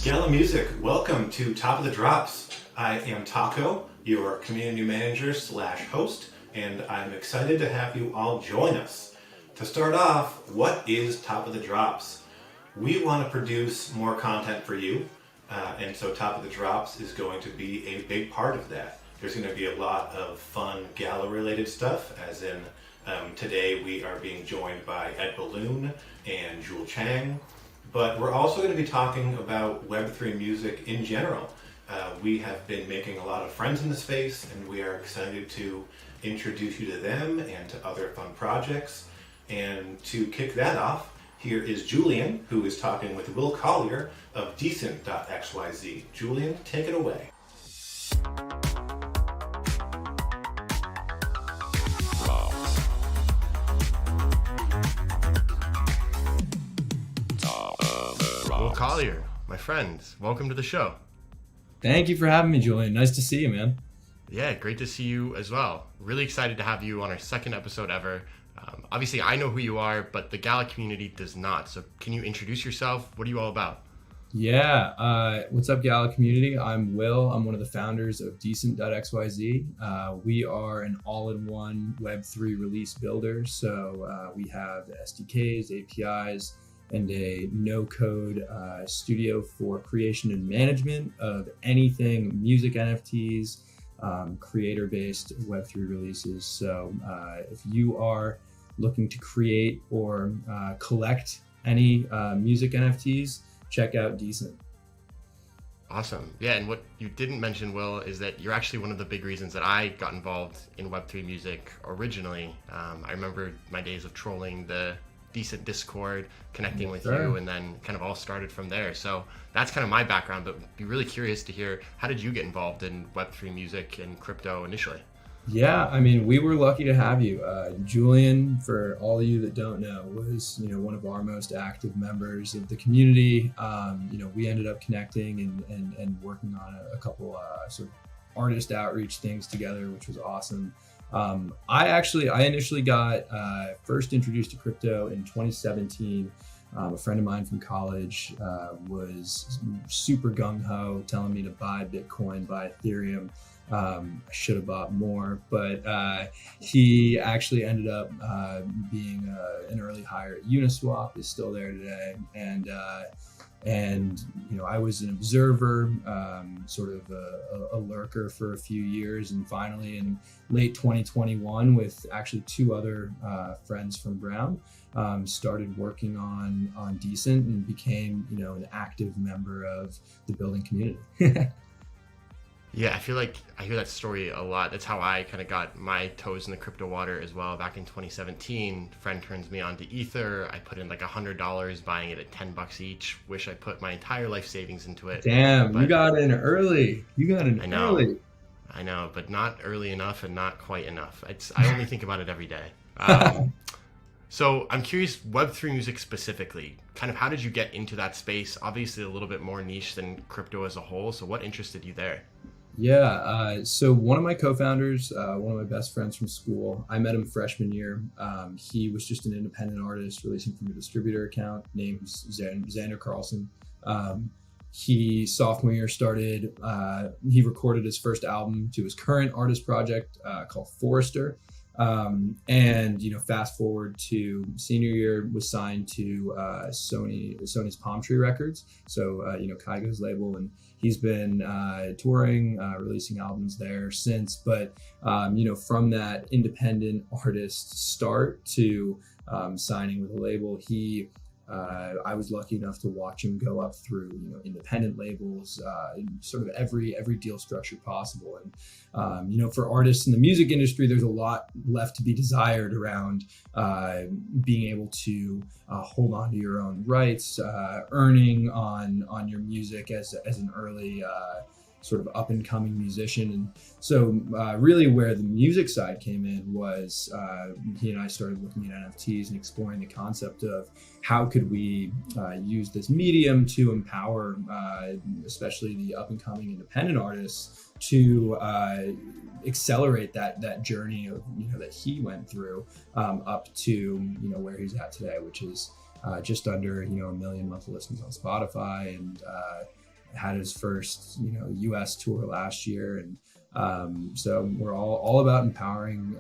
Gala Music, welcome to Top of the Drops. I am Taco, your community manager / host, and I'm excited to have you all join us. To start off, what is Top of the Drops? We want to produce more content for you, and so Top of the Drops is going to be a big part of that. There's going to be a lot of fun Gala-related stuff, as in today we are being joined by Ed Balloon and Jewel Chang. But we're also going to be talking about Web3 music in general. We have been making a lot of friends in the space, and we are excited to introduce you to them and to other fun projects. And to kick that off, here is Julian, who is talking with Will Collier of Decent.xyz. Julian, take it away. Will Collier, my friend, welcome to the show. Thank you for having me, Julian. Nice to see you, man. Yeah, great to see you as well. Really excited to have you on our second episode ever. Obviously, I know who you are, but the Gala community does not. So can you introduce yourself? What are you all about? Yeah, what's up, Gala community? I'm Will. I'm one of the founders of Decent.xyz. We are an all-in-one Web3 release builder. So we have SDKs, APIs, and a no-code studio for creation and management of anything music NFTs, creator-based Web3 releases. So if you are looking to create or collect any music NFTs, check out Decent. Awesome. Yeah, and what you didn't mention, Will, is that you're actually one of the big reasons that I got involved in Web3 music originally. I remember my days of trolling the Decent Discord, connecting with you, and then kind of all started from there. So that's kind of my background, but be really curious to hear, how did you get involved in Web3 music and crypto initially? Yeah, I mean, we were lucky to have you. Julian, for all of you that don't know, was one of our most active members of the community. We ended up connecting and working on a couple sort of artist outreach things together, which was awesome. I initially got first introduced to crypto in 2017. A friend of mine from college was super gung-ho, telling me to buy Bitcoin, buy Ethereum. I should have bought more, but he actually ended up being an early hire at Uniswap, is still there today. And I was an observer, sort of a lurker for a few years, and finally in late 2021, with actually two other friends from Brown, started working on Decent and became an active member of the building community. Yeah, I feel like I hear that story a lot. That's how I kind of got my toes in the crypto water as well. Back in 2017, a friend turns me on to Ether. I put in like $100, buying it at $10 each. Wish I put my entire life savings into it. Damn, but you got in early. Early. I know, but not early enough and not quite enough. I only think about it every day. So I'm curious, Web3 music specifically, kind of how did you get into that space? Obviously a little bit more niche than crypto as a whole. So what interested you there? Yeah, so one of my co-founders, one of my best friends from school, I met him freshman year. He was just an independent artist releasing from a distributor account named Xander Carlson. He sophomore year started, he recorded his first album to his current artist project called Forrester. And fast forward to senior year, was signed to Sony's Palm Tree Records, so Kygo's label, and he's been touring, releasing albums there since. But from that independent artist start to signing with a label, he I was lucky enough to watch him go up through, independent labels, sort of every deal structure possible. And for artists in the music industry, there's a lot left to be desired around being able to hold on to your own rights, earning on your music as an early sort of up and coming musician. And so really where the music side came in was he and I started looking at NFTs and exploring the concept of how could we use this medium to empower especially the up and coming independent artists to accelerate that journey of that he went through up to where he's at today, which is just under 1 million monthly listens on Spotify, and had his first US tour last year. And so we're all about empowering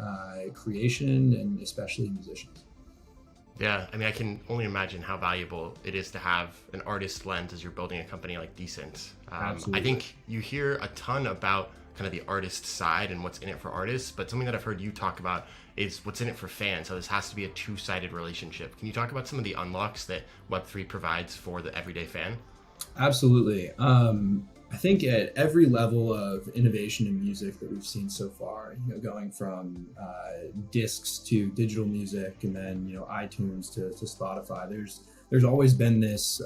creation, and especially musicians. Yeah, I mean, I can only imagine how valuable it is to have an artist lens as you're building a company like Decent. Absolutely. I think you hear a ton about kind of the artist side and what's in it for artists, but something that I've heard you talk about is what's in it for fans. So this has to be a two-sided relationship. Can you talk about some of the unlocks that Web3 provides for the everyday fan? Absolutely. I think at every level of innovation in music that we've seen so far, going from discs to digital music, and then iTunes to Spotify, there's always been this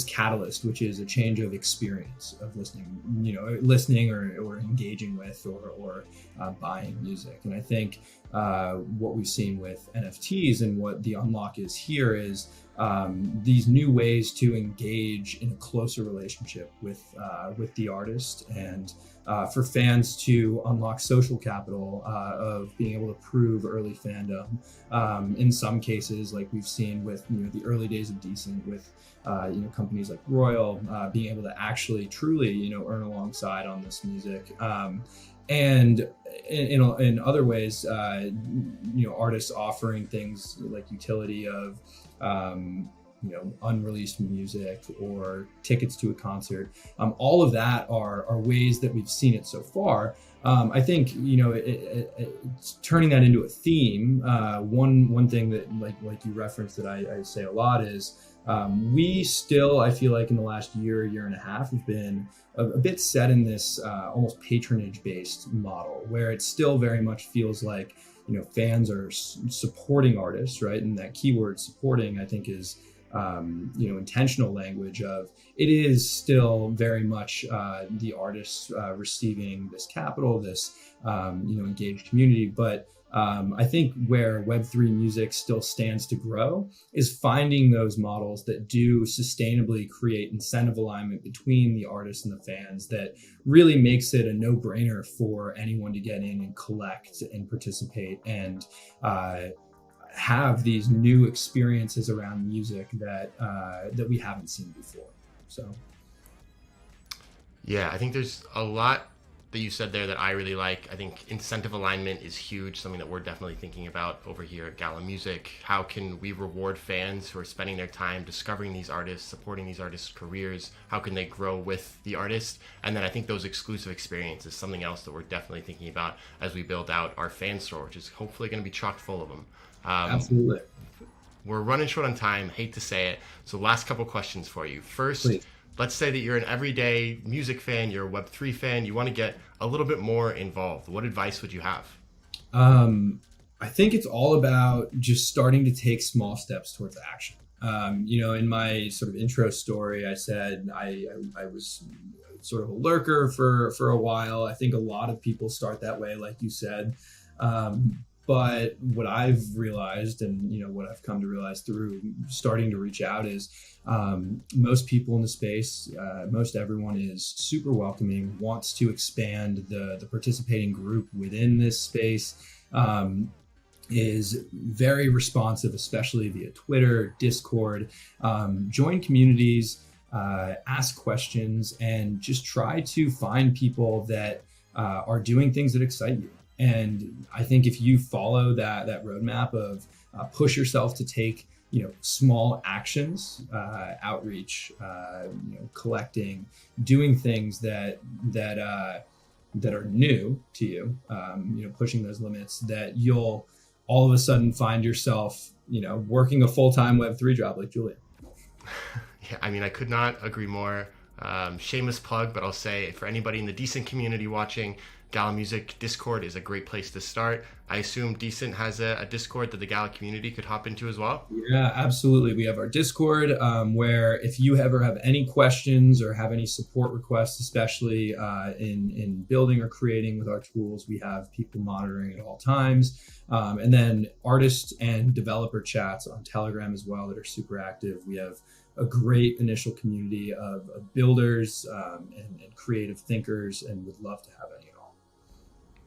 catalyst, which is a change of experience of listening or engaging with or buying music. And I think what we've seen with NFTs and what the unlock is here is these new ways to engage in a closer relationship with the artist, and for fans to unlock social capital of being able to prove early fandom. In some cases, like we've seen with the early days of Decent, with companies like Royal being able to actually truly earn alongside on this music. And in other ways, artists offering things like utility of unreleased music or tickets to a concert. All of that are ways that we've seen it so far. I think it's turning that into a theme. One thing that like you referenced that I say a lot is we still, I feel like in the last year and a half, have been a bit set in this almost patronage-based model, where it still very much feels like fans are supporting artists, right? And that keyword supporting, I think, is intentional language of it is still very much the artists receiving this capital, this engaged community. But I think where Web3 music still stands to grow is finding those models that do sustainably create incentive alignment between the artists and the fans that really makes it a no-brainer for anyone to get in and collect and participate and have these new experiences around music that we haven't seen before. So yeah, I think there's a lot that you said there that I really like. I think incentive alignment is huge, something that we're definitely thinking about over here at Gala Music. How can we reward fans who are spending their time discovering these artists, supporting these artists' careers? How can they grow with the artist? And then I think those exclusive experiences is something else that we're definitely thinking about as we build out our fan store, which is hopefully going to be chock full of them. Absolutely. We're running short on time, hate to say it. So last couple questions for you. First, Please. Let's say that you're an everyday music fan, you're a Web3 fan, you want to get a little bit more involved. What advice would you have? I think it's all about just starting to take small steps towards action. In my sort of intro story, I said I was sort of a lurker for a while. I think a lot of people start that way, like you said. But what I've realized and, what I've come to realize through starting to reach out is most people in the space, most everyone is super welcoming, wants to expand the participating group within this space, is very responsive, especially via Twitter, Discord, join communities, ask questions, and just try to find people that are doing things that excite you. And I think if you follow that roadmap of push yourself to take, small actions, outreach, collecting, doing things that are new to you, pushing those limits, that you'll all of a sudden find yourself working a full-time Web3 job like Julian. Yeah, I mean, I could not agree more. Shameless plug, but I'll say for anybody in the Decent community watching, Gala Music Discord is a great place to start. I assume Decent has a Discord that the Gala community could hop into as well? Yeah, absolutely. We have our Discord where if you ever have any questions or have any support requests, especially in building or creating with our tools, we have people monitoring at all times. And then artist and developer chats on Telegram as well that are super active. We have a great initial community of builders and creative thinkers, and would love to have any at all.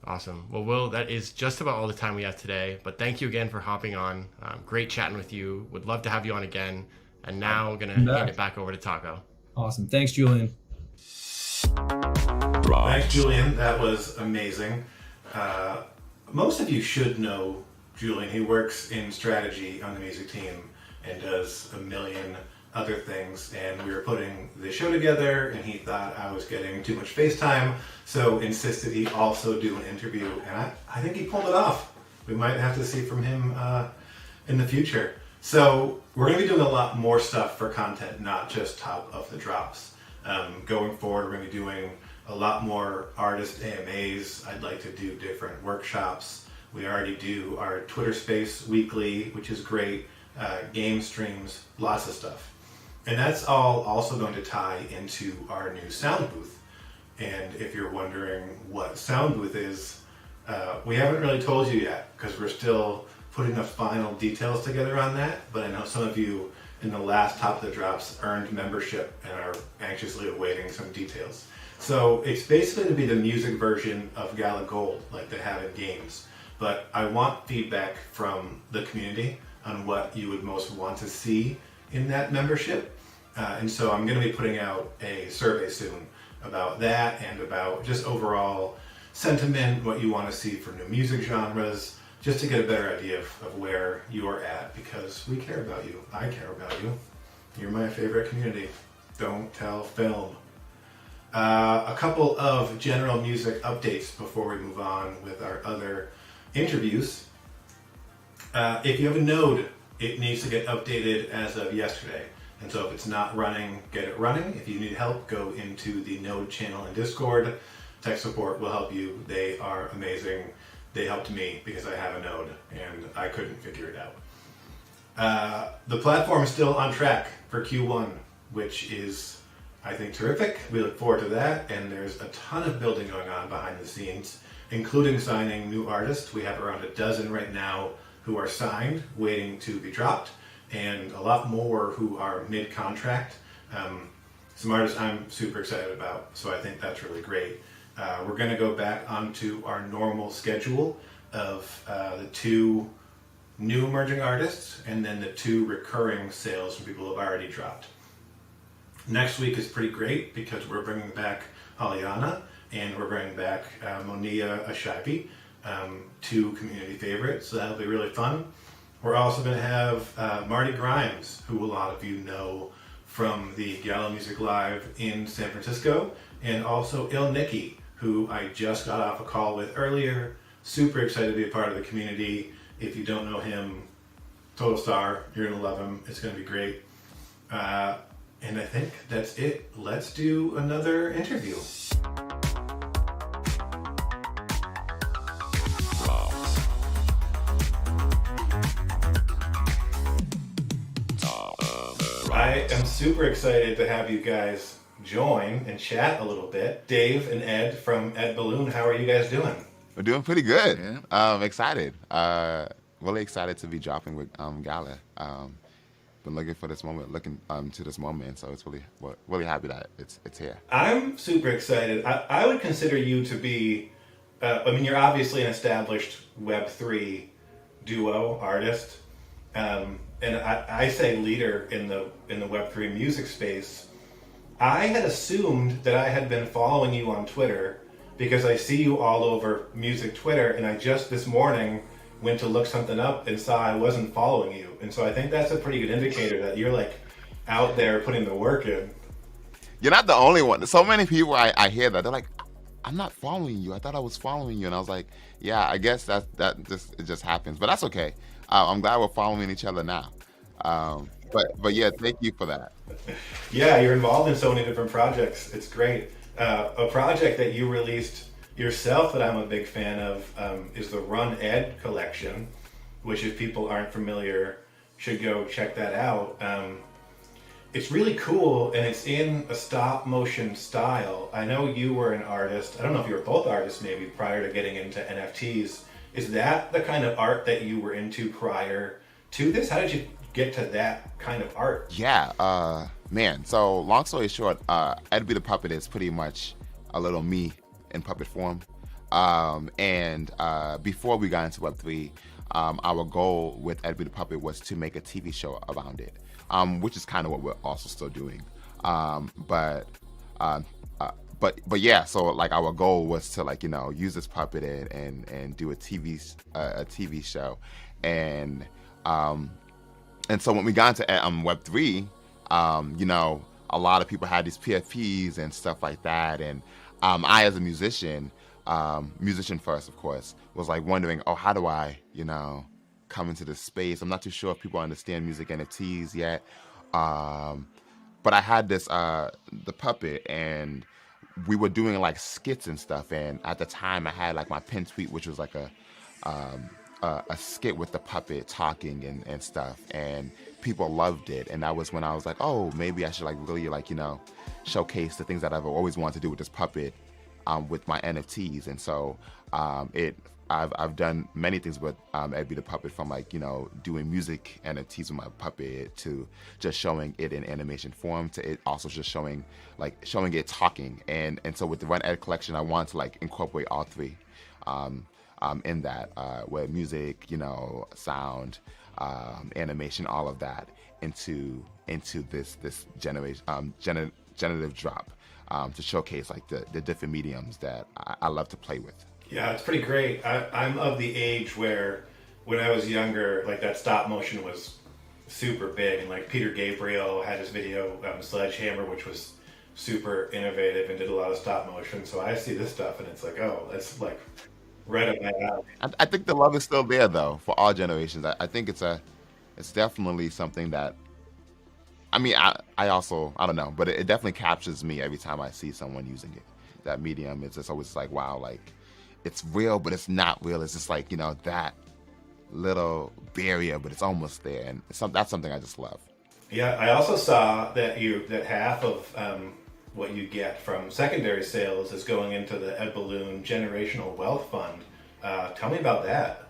Awesome. Well, Will, that is just about all the time we have today, but thank you again for hopping on. Great chatting with you. Would love to have you on again. And now we're going to hand it back over to Taco. Awesome. Thanks, Julian. Thanks, Julian. That was amazing. Most of you should know Julian. He works in strategy on the music team and does a million other things, and we were putting the show together and he thought I was getting too much FaceTime, so insisted he also do an interview, and I think he pulled it off. We might have to see from him in the future. So we're going to be doing a lot more stuff for content, not just Top of the Drops. Going forward, we're going to be doing a lot more artist AMAs. I'd like to do different workshops. We already do our Twitter space weekly, which is great, game streams, lots of stuff. And that's all also going to tie into our new sound booth. And if you're wondering what sound booth is, we haven't really told you yet because we're still putting the final details together on that. But I know some of you in the last Top of the Drops earned membership and are anxiously awaiting some details. So it's basically to be the music version of Gala Gold, like they have in games. But I want feedback from the community on what you would most want to see in that membership. And so I'm going to be putting out a survey soon about that and about just overall sentiment, what you want to see for new music genres, just to get a better idea of where you're at, because we care about you. I care about you. You're my favorite community. Don't tell film. A couple of general music updates before we move on with our other interviews. If you have a node, it needs to get updated as of yesterday. And so if it's not running, get it running. If you need help, go into the node channel in Discord. Tech support will help you. They are amazing. They helped me because I have a node and I couldn't figure it out. The platform is still on track for Q1, which is, I think, terrific. We look forward to that. And there's a ton of building going on behind the scenes, including signing new artists. We have around a dozen right now who are signed, waiting to be dropped, and a lot more who are mid-contract. Some artists I'm super excited about, so I think that's really great. We're going to go back onto our normal schedule of the 2 new emerging artists and then the 2 recurring sales from people who have already dropped. Next week is pretty great because we're bringing back Aliana and we're bringing back Monia Ashaibi, 2 community favorites, so that'll be really fun. We're also going to have Marty Grimes, who a lot of you know from the Gala Music Live in San Francisco, and also Il Nicky, who I just got off a call with earlier. Super excited to be a part of the community. If you don't know him, total star, you're going to love him. It's going to be great. And I think that's it. Let's do another interview. I am super excited to have you guys join and chat a little bit. Dave and Ed from Ed Balloon, how are you guys doing? We're doing pretty good. Yeah. Excited. Really excited to be dropping with Gala. Been looking for this moment, to this moment, so it's really happy that it's here. I'm super excited. I would consider you to be, you're obviously an established Web3 duo artist. And I say leader in the Web3 music space. I had assumed that I had been following you on Twitter because I see you all over music Twitter, and I just this morning went to look something up and saw I wasn't following you. And so I think that's a pretty good indicator that you're like out there putting the work in. You're not the only one. So many people I hear that, they're like, I'm not following you. I thought I was following you. And I was like, yeah, I guess it just happens. But that's okay. I'm glad we're following each other now. But yeah, thank you for that. Yeah, you're involved in so many different projects. It's great. A project that you released yourself that I'm a big fan of is the Run Ed collection, which if people aren't familiar, should go check that out. It's really cool and it's in a stop motion style. I know you were an artist. I don't know if you were both artists maybe prior to getting into NFTs. Is that the kind of art that you were into prior to this? How did you get to that kind of art? Yeah, man. So long story short, Ed Be the Puppet is pretty much a little me in puppet form. And before we got into Web3, our goal with Ed Be the Puppet was to make a TV show around it, which is kind of what we're also still doing. But yeah, so like our goal was to like use this puppet and do a TV show, and so when we got into Web3, a lot of people had these PFPs and stuff like that, and I as a musician first, of course, was like wondering, oh, how do I, come into this space? I'm not too sure if people understand music NFTs yet, but I had this the puppet, and we were doing like skits and stuff, and at the time I had like my pin tweet, which was like a skit with the puppet talking and stuff, and people loved it. And that was when I was like, oh, maybe I should like really like showcase the things that I've always wanted to do with this puppet with my NFTs. And so I've done many things with Ed Be the Puppet, from like doing music NFTs with my puppet to just showing it in animation form, to it also just showing it talking. And so with the Run Ed collection, I want to like incorporate all three in that, where music, sound, animation, all of that into this generative drop, to showcase like the different mediums that I love to play with. Yeah, it's pretty great. I'm of the age where when I was younger, like that stop motion was super big, and like Peter Gabriel had his video Sledgehammer, which was super innovative and did a lot of stop motion. So I see this stuff and it's like, oh, that's like right up my alley. I think the love is still there though for all generations. I think it's definitely something that, I mean, I also, I don't know, but it definitely captures me every time I see someone using it. That medium, it's just always like, wow, like it's real, but it's not real. It's just like, that little barrier, but it's almost there. And that's something I just love. Yeah, I also saw that half of what you get from secondary sales is going into the Ed Balloon Generational Wealth Fund. Tell me about that.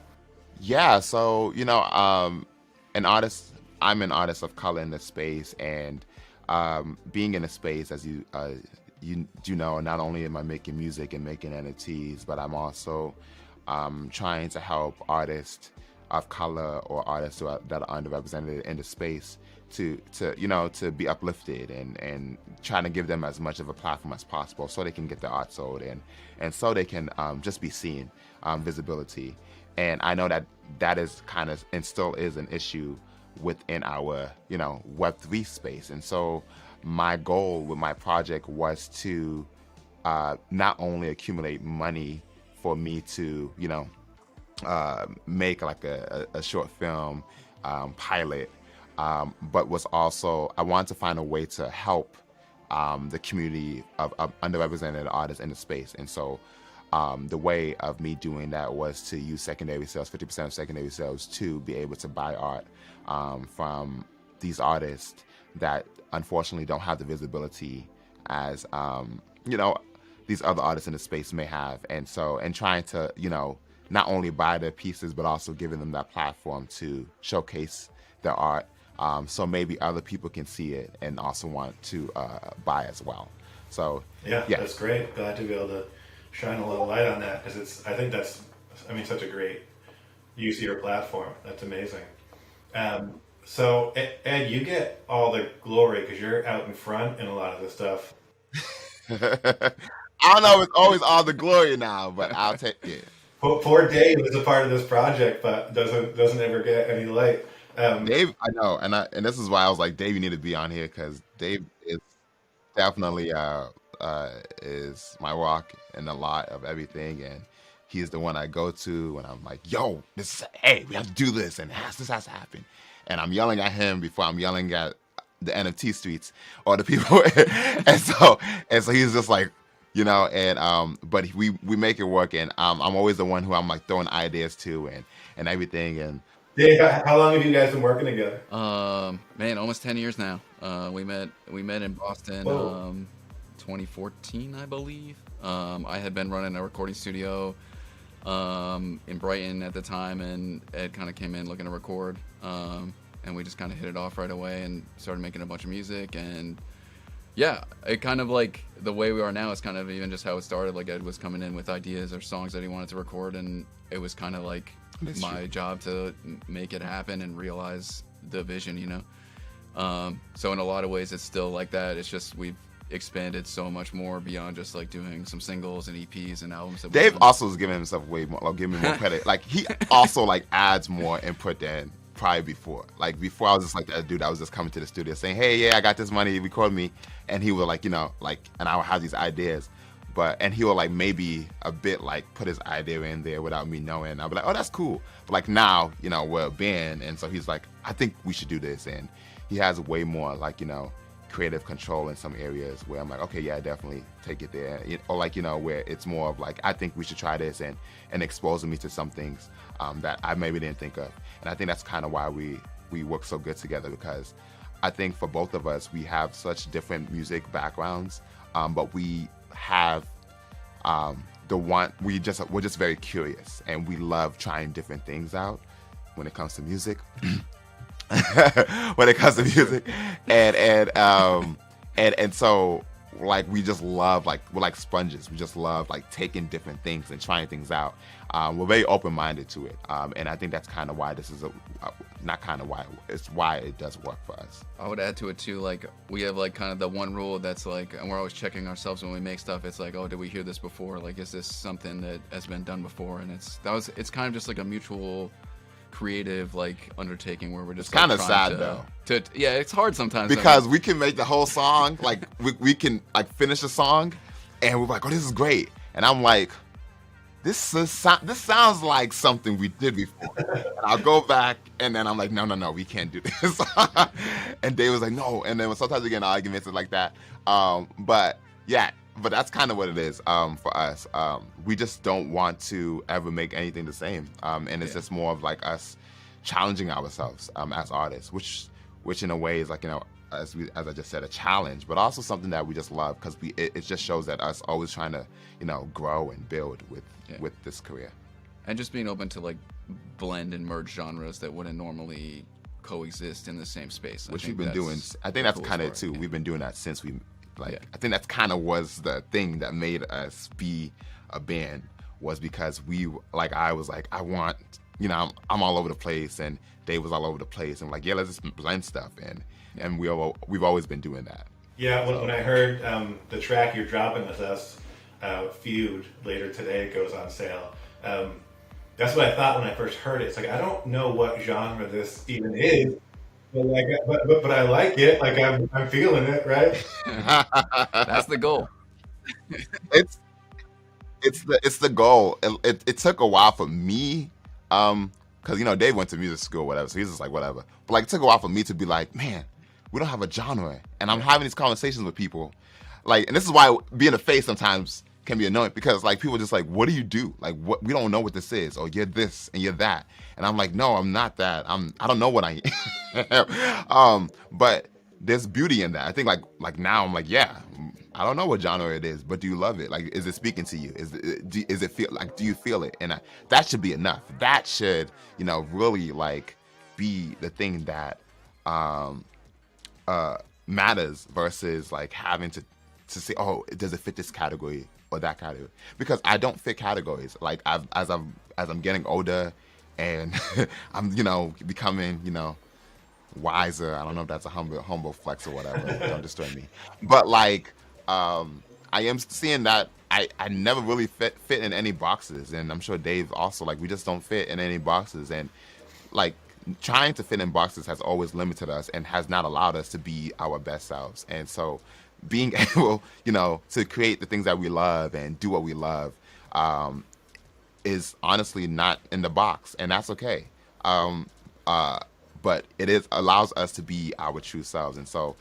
Yeah, so an artist. I'm an artist of color in this space, and being in a space, as you not only am I making music and making NFTs, but I'm also trying to help artists of color or artists that are underrepresented in the space to be uplifted, and trying to give them as much of a platform as possible so they can get their art sold, and so they can just be seen, visibility. And I know that is kind of, and still is, an issue within our Web3 space. And so my goal with my project was to not only accumulate money for me to make like a short film pilot, but was also, I wanted to find a way to help the community of underrepresented artists in the space. And so the way of me doing that was to use secondary sales, 50% of secondary sales, to be able to buy art from these artists that unfortunately don't have the visibility as these other artists in the space may have. And so, and trying to not only buy their pieces, but also giving them that platform to showcase their art, so maybe other people can see it and also want to buy as well. So yeah, that's great. Glad to be able to shine a little light on that, because I think that's such a great use of your platform. That's amazing. So Ed, you get all the glory because you're out in front in a lot of this stuff. I don't know if it's always all the glory now, but I'll take it. Poor Dave is a part of this project, but doesn't ever get any light. Dave, I know, and this is why I was like, Dave, you need to be on here, because Dave is definitely is my rock in a lot of everything, and he's the one I go to, and I'm like, yo, hey, we have to do this, and this has to happen. And I'm yelling at him before I'm yelling at the NFT streets or the people. and so he's just like, but we make it work, and I'm always the one who I'm like throwing ideas to and everything. And Dave, how long have you guys been working together? Man, almost 10 years now. We met in Boston, Whoa. 2014, I believe. I had been running a recording studio in Brighton at the time, and Ed kind of came in looking to record, and we just kind of hit it off right away and started making a bunch of music. And yeah, it kind of like the way we are now is kind of even just how it started. Like Ed was coming in with ideas or songs that he wanted to record, and it was kind of like my job to make it happen and realize the vision, so in a lot of ways it's still like that. It's just we've expanded so much more beyond just like doing some singles and EPs and albums. Dave also is giving himself way more, like giving me more credit. Like he also like adds more input than probably before. Like before I was just like that dude. I was just coming to the studio saying, hey, yeah, I got this money, record me. And he would like, and I would have these ideas. And he will like maybe a bit like put his idea in there without me knowing. I'll be like, oh, that's cool. But like now, we're a band, and so he's like, I think we should do this. And he has way more like, creative control in some areas where I'm like, okay, yeah, definitely take it there. Or like, where it's more of like, I think we should try this, and exposing me to some things that I maybe didn't think of. And I think that's kind of why we work so good together, because I think for both of us, we have such different music backgrounds, but we have we're just very curious, and we love trying different things out when it comes to music. And so like we just love, like we're like sponges. We just love like taking different things and trying things out. We're very open-minded to it, and I think that's kind of why this is it's why it does work for us. I would add to it too, like we have like kind of the one rule that's like, and we're always checking ourselves when we make stuff. It's like, oh, did we hear this before? Like, is this something that has been done before? And it's kind of just like a mutual creative like undertaking where we're just kind of like, sad though. Yeah, it's hard sometimes because we can make the whole song, like we can like finish a song, and we're like, oh, this is great, and I'm like, this sounds like something we did before. And I'll go back, and then I'm like, no, we can't do this. And Dave was like, no, and then sometimes we get in arguments and like that. But that's kind of what it is for us. We just don't want to ever make anything the same, and it's just more of like us challenging ourselves as artists, which in a way is like, as I just said, a challenge, but also something that we just love, because it just shows that us always trying to grow and build with this career, and just being open to like blend and merge genres that wouldn't normally coexist in the same space, which we've been doing. I think that's kind of it too. Yeah. We've been doing that since we I think that's kind of was the thing that made us be a band, was because I was like, I want, I'm all over the place, and Dave was all over the place, and like, yeah, let's just blend stuff, and we've always been doing that. Yeah, when I heard the track you're dropping with us, Feud, later today goes on sale. That's what I thought when I first heard it. It's like, I don't know what genre this even is, but I like it. Like I'm feeling it, right? That's the goal. It's the goal. It took a while for me, because Dave went to music school, whatever. So he's just like whatever. But like it took a while for me to be like, man, we don't have a genre, and I'm having these conversations with people, like, and this is why being a face sometimes can be annoying, because like people just like, what do you do? Like, what, we don't know what this is, or you're this and you're that, and I'm like, no, I'm not that. I don't know what I am. But there's beauty in that. I think like now I'm like, yeah, I don't know what genre it is, but do you love it? Like, is it speaking to you? Is it feel like, do you feel it? And that should be enough. That should really like be the thing that matters, versus like having to say, oh, does it fit this category or that category? Because I don't fit categories. Like as I'm getting older, and I'm becoming wiser. I don't know if that's a humble flex or whatever. Don't destroy me. But like I am seeing that I never really fit in any boxes, and I'm sure Dave also, like, we just don't fit in any boxes, and like trying to fit in boxes has always limited us and has not allowed us to be our best selves. And so being able, to create the things that we love and do what we love, is honestly not in the box, and that's okay. Um, but it is allows us to be our true selves, and so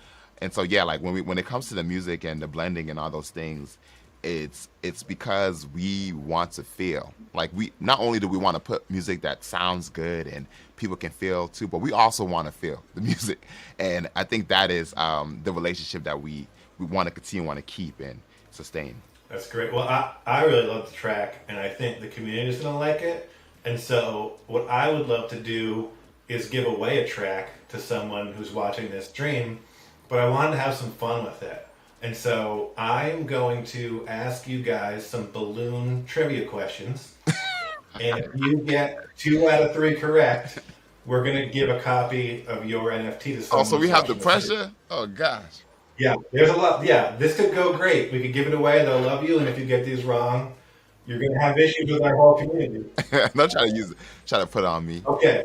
yeah, like when it comes to the music and the blending and all those things, it's because we want to feel like we not only do we want to put music that sounds good and people can feel too, but we also want to feel the music, and I think that is the relationship that we want to continue, want to keep and sustain. That's great. Well, I really love the track, and I think the community is going to like it. And so, what I would love to do is give away a track to someone who's watching this stream, but I wanted to have some fun with it. And so, I'm going to ask you guys some balloon trivia questions. And if you get 2 out of 3 correct, we're going to give a copy of your NFT to someone. Oh, so we have the pressure? Oh, gosh. Yeah, there's a lot. Yeah, this could go great. We could give it away. They'll love you. And if you get these wrong, you're going to have issues with our whole community. Don't try to put it on me. Okay.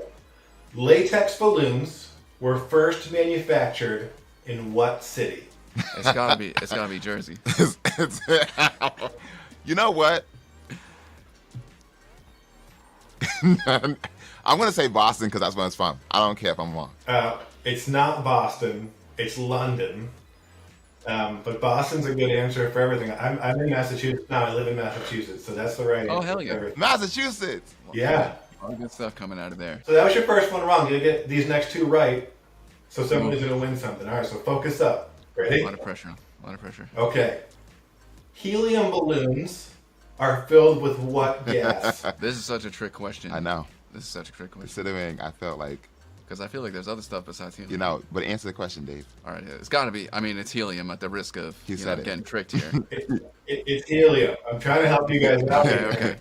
Latex balloons were first manufactured in what city? It's gotta be Jersey. You know what? I'm going to say Boston because that's where it's from. I don't care if I'm wrong. It's not Boston. It's London. But Boston's a good answer for everything. I'm in Massachusetts now. I live in Massachusetts, so that's the right answer. Oh, hell yeah. for everything. Massachusetts. Yeah. All good stuff coming out of there. So that was your first one wrong. You'll get these next 2 right, so someone is going to win something. All right, so focus up. Ready? A lot of pressure. Okay. Helium balloons are filled with what gas? This is such a trick question. I know. This is such a trick question. Considering I felt like, Because I feel like there's other stuff besides helium. you know, but answer the question, Dave. All right, it's got to be. I mean, it's helium at the risk of He said it. getting tricked here. It's helium. I'm trying to help you guys out. Okay.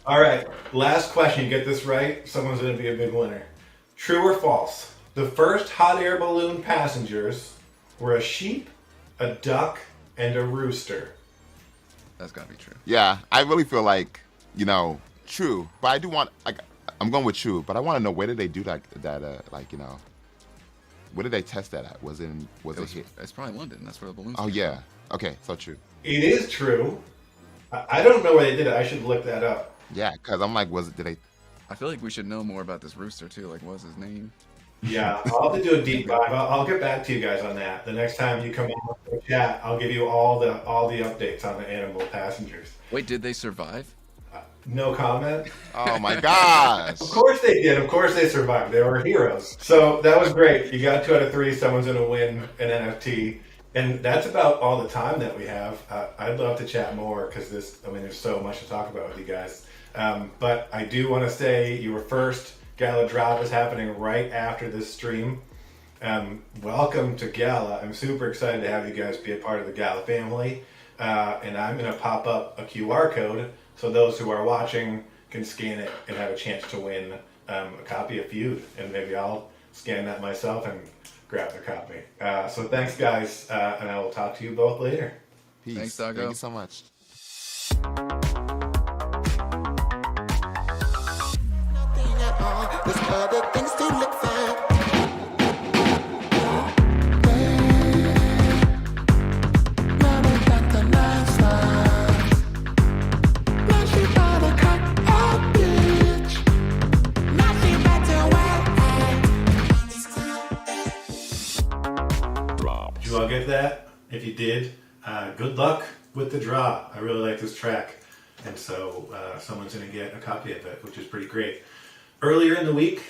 All right, last question. You get this right, someone's going to be a big winner. True or false? The first hot air balloon passengers were a sheep, a duck, and a rooster. That's got to be true. Yeah, I really feel like, true. But I do want, like, I'm going with true. But I want to know, where did they do that? Where did they test that at? Was it here? It's probably London. That's where the balloons. Oh yeah. Okay, so true. It is true. I don't know where they did it. I should look that up. Yeah, because I'm like, did they? I feel like we should know more about this rooster too. Like, what's his name? Yeah, I'll have to do a deep dive. I'll get back to you guys on that. The next time you come on the chat, I'll give you all the updates on the animal passengers. Wait, did they survive? No comment. Oh my gosh. Of course they did. Of course they survived. They were heroes. So that was great. You got 2 out of 3. Someone's going to win an NFT. And that's about all the time that we have. I'd love to chat more because there's so much to talk about with you guys. But I do want to say your first Gala drop is happening right after this stream. Welcome to Gala. I'm super excited to have you guys be a part of the Gala family. And I'm going to pop up a QR code so those who are watching can scan it and have a chance to win a copy of Feud. And maybe I'll scan that myself and grab the copy. So thanks, guys, and I will talk to you both later. Peace. Thanks, Doggo. Thank you so much. Nothing at all. There's other things to look for. Did you all get that? If you did, good luck with the draw. I really like this track. And so someone's going to get a copy of it, which is pretty great. Earlier in the week,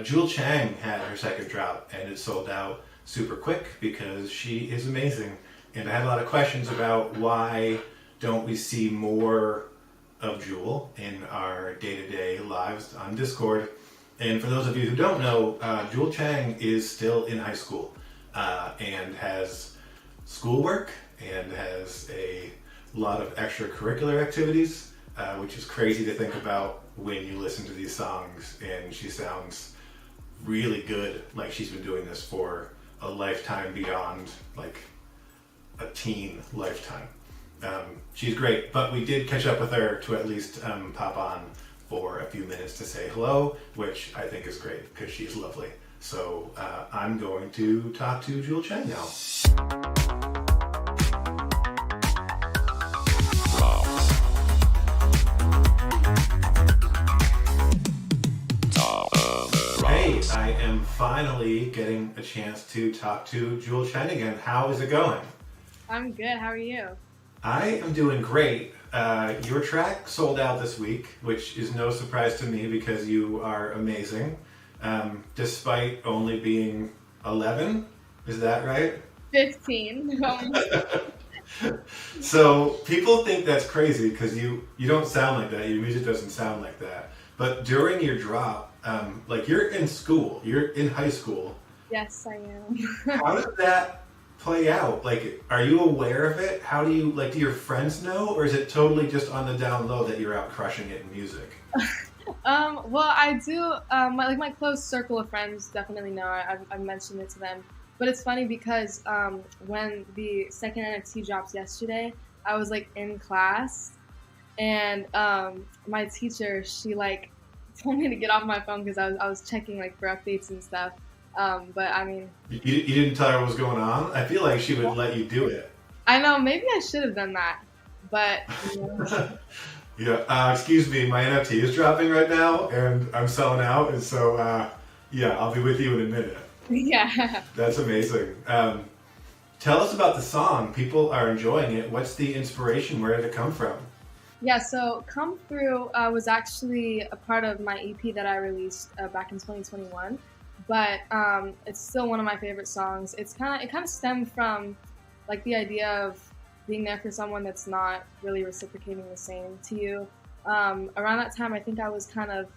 Jewel Chang had her second drop, and it sold out super quick because she is amazing. And I had a lot of questions about why don't we see more of Jewel in our day-to-day lives on Discord. And for those of you who don't know, Jewel Chang is still in high school and has schoolwork and has a lot of extracurricular activities, which is crazy to think about when you listen to these songs, and she sounds really good, like she's been doing this for a lifetime beyond like a teen lifetime. She's great, but we did catch up with her to at least pop on for a few minutes to say hello, which I think is great because she's lovely. So I'm going to talk to Jewel Chang now. am finally getting a chance to talk to Jewel Chang again. How is it going? I'm good. How are you? I am doing great. Your track sold out this week, which is no surprise to me because you are amazing, despite only being 11. Is that right? 15. So people think that's crazy because you don't sound like that. Your music doesn't sound like that. But during your drop, like you're in school, you're in high school. Yes, I am. How does that play out? Like, are you aware of it? How do you, like, do your friends know? Or is it totally just on the down low that you're out crushing it in music? Well, I do, my close circle of friends definitely know. I've mentioned it to them. But it's funny because when the second NFT drops yesterday, I was like in class, and my teacher, she like told me to get off my phone because I was checking like for updates and stuff. But I mean, You didn't tell her what was going on? I feel like she would let you do it. I know maybe I should have done that, but you know. Yeah, excuse me, my NFT is dropping right now, and I'm selling out, and so, yeah, I'll be with you in a minute. Yeah. That's amazing. Tell us about the song. People are enjoying it. What's the inspiration? Where did it come from? Yeah, so Come Through was actually a part of my EP that I released back in 2021, but it's still one of my favorite songs. It kind of stemmed from like the idea of being there for someone that's not really reciprocating the same to you. Around that time, I think I was kind of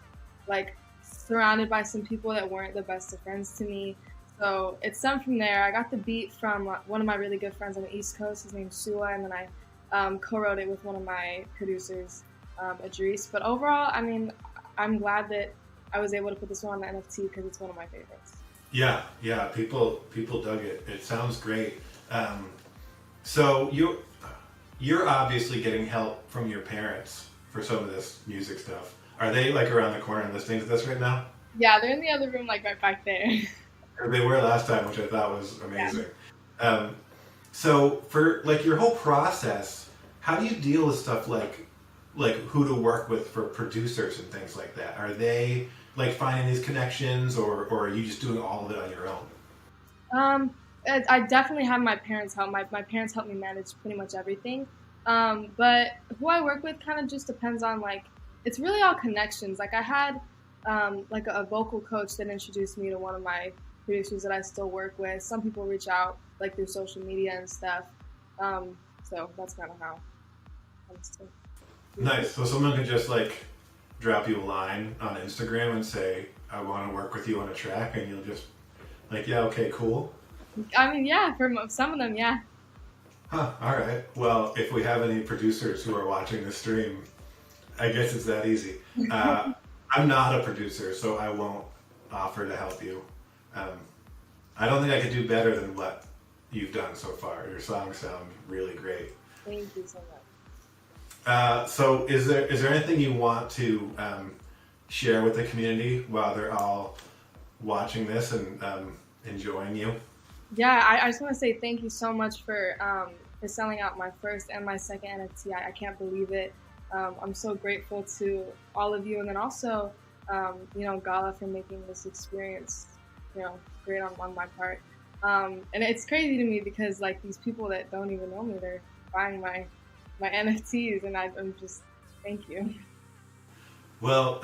like surrounded by some people that weren't the best of friends to me. So it stemmed from there. I got the beat from one of my really good friends on the East Coast. His name's Sua, and then I co-wrote it with one of my producers, Idris. But overall, I mean, I'm glad that I was able to put this one on the NFT because it's one of my favorites. Yeah, people dug it. It sounds great. So you're obviously getting help from your parents for some of this music stuff. Are they like around the corner and listening to this right now? Yeah, they're in the other room, like right back there. Or they were last time, which I thought was amazing. Yeah. So for like your whole process, how do you deal with stuff like who to work with for producers and things like that? Are they like finding these connections, or are you just doing all of it on your own? I definitely have my parents help. My parents help me manage pretty much everything. But who I work with kind of just depends on like, it's really all connections. Like I had like a vocal coach that introduced me to one of my producers that I still work with. Some people reach out like through social media and stuff. So that's kind of how. Nice. So someone could just like drop you a line on Instagram and say, I want to work with you on a track, and you'll just like, yeah, okay, cool. I mean, yeah, for some of them, yeah. Huh, all right. Well, if we have any producers who are watching this stream, I guess it's that easy. I'm not a producer, so I won't offer to help you. I don't think I could do better than what you've done so far. Your songs sound really great. Thank you so much. So is there anything you want to share with the community while they're all watching this and enjoying you? Yeah, I just want to say thank you so much for selling out my first and my second NFT. I can't believe it. I'm so grateful to all of you, and then also, Gala for making this experience, great on my part. And it's crazy to me because like these people that don't even know me, they're buying my NFTs, and I'm just thank you. Well,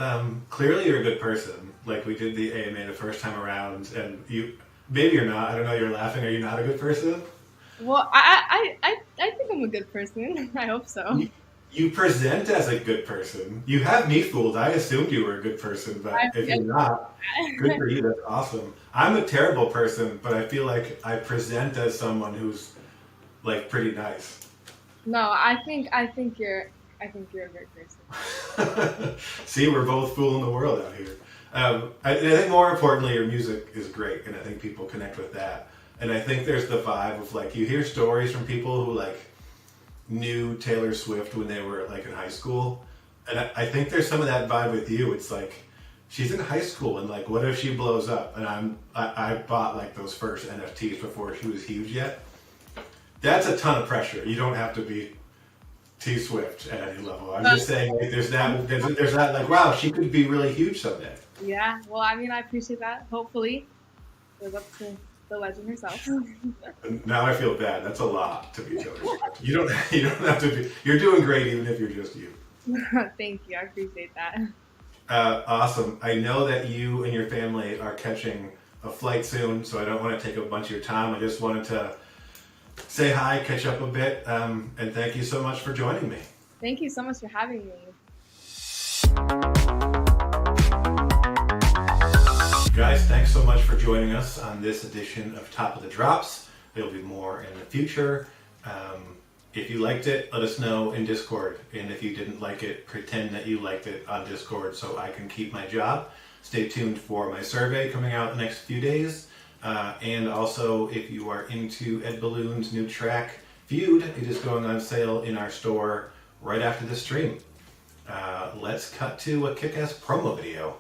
clearly you're a good person. Like we did the AMA the first time around, and maybe you're not. I don't know. You're laughing. Are you not a good person? Well, I think I'm a good person. I hope so. You present as a good person. You have me fooled. I assumed you were a good person, but if you're not, good for you. That's awesome. I'm a terrible person, but I feel like I present as someone who's like pretty nice. No, I think you're a great person. See, we're both fooling the world out here. I think more importantly, your music is great, and I think people connect with that. And I think there's the vibe of like you hear stories from people who like knew Taylor Swift when they were like in high school, and I think there's some of that vibe with you. It's like she's in high school, and like what if she blows up? And I bought like those first NFTs before she was huge yet. That's a ton of pressure. You don't have to be T Swift at any level. I'm just saying, like, there's that, like, wow, she could be really huge someday. Yeah, well, I mean, I appreciate that. Hopefully, it was up to the legend herself. Now I feel bad. That's a lot to be Taylor Swift. You don't have to be. You're doing great, even if you're just you. Thank you. I appreciate that. Awesome. I know that you and your family are catching a flight soon, so I don't want to take a bunch of your time. I just wanted to say hi, catch up a bit, and thank you so much for joining me. Thank you so much for having me. Guys, thanks so much for joining us on this edition of Top of the Drops. There'll be more in the future. If you liked it, let us know in Discord. And if you didn't like it, pretend that you liked it on Discord so I can keep my job. Stay tuned for my survey coming out the next few days. And also, if you are into Ed Balloon's new track, Feud, it is going on sale in our store right after the stream. Let's cut to a kick-ass promo video.